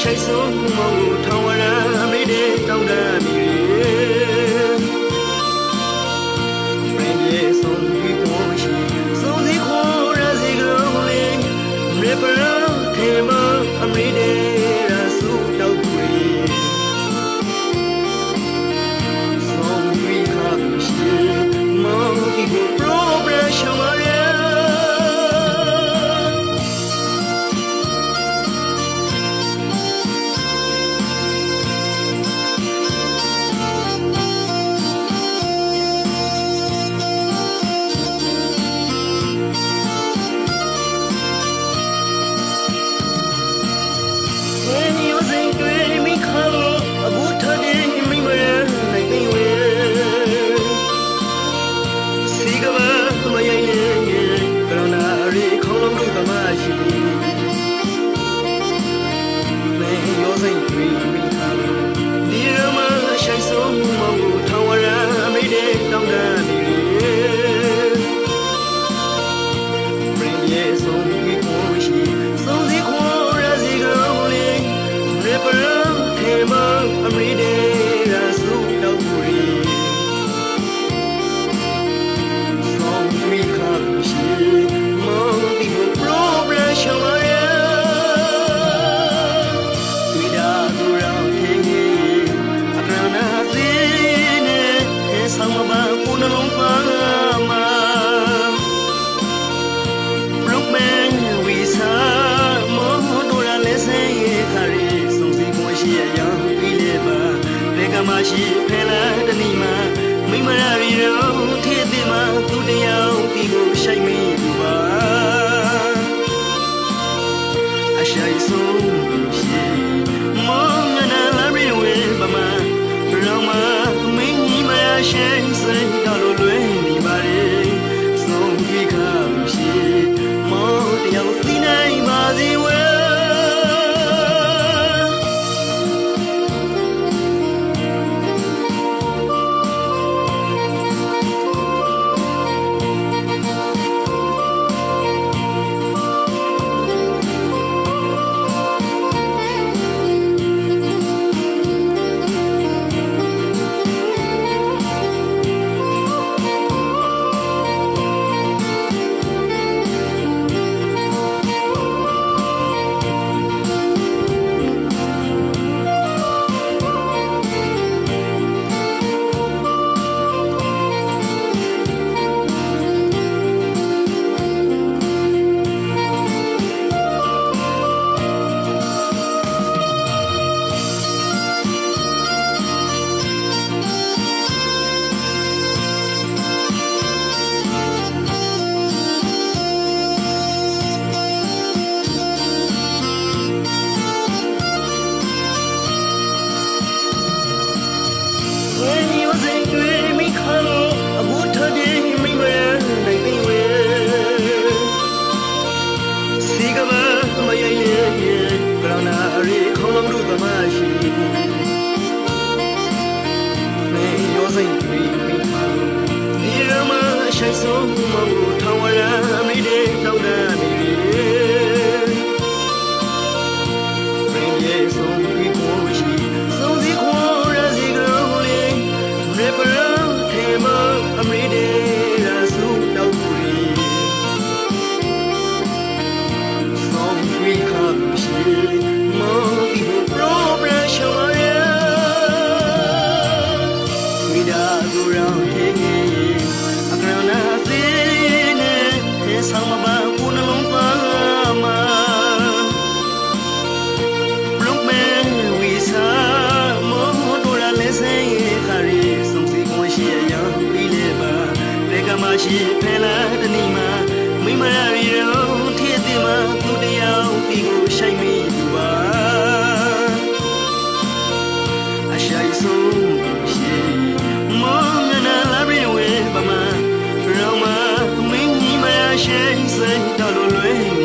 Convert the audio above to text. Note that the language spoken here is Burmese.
ဆိုင်ဆုံးမောင်ထောင်ဝရအမေတဲ့တောင်းတမီရင်းရဲ့ဆုံးပြီးကိုရှိဆုံးစီခေါ်ရစီကလုံးလေးရေပရထေမအမေတဲ့ရစုတောက်ခွေဆုံးပြီးခါရှိမောင်ဒီကို progression ရမရှိဖဲလာတနီမှာမိမရရီတော့ထည့်တင်မှာသူတယောက်ဒီကိုရှိုက်မိသူပါအရှိုက်ဆုံးရှိမောင်ငနာလာရီဝဲပမာရောင်မမင်းကြီးမရရှိစိတ်တော်လိုလွဲနေပါလေဆုံးပြီးခါရှိမောင်တယောက်သိနိုင်ပါစေဝဲဆိုင်ဆုံးမောင်ထောင်ဝရအမေတဲ့တောင်းတမီရင်းရဲ့ဆုံးပြီးကိုရှိဆုံးစီခေါ်ရစီကလုံးလေးရေပရထေမအမေတဲ့ရစုတောက်ခွေဆုံးပြီးခါရှိမောင်ဒီကို progression ရဝိဒါကူရောင်ထေဆောင်မပါဘူးနှလုံးသားမှာဘလုံးမဲဝီစာမောတို့ရလဲစေခရီစုံစီကိုရှိရရပြီးလေပါလေကမရှိဖဲလာတနီမှာမိမရရီတော့ထည့်တင်မှာသူတယောက်ဒီကိုရှိုက်မိသူပါအရှိုက်ဆုံးရှိမောငနာလာရီဝဲပမာရောင်မမင်းကြီးမရရှိစိတ်တော်လိုလွဲ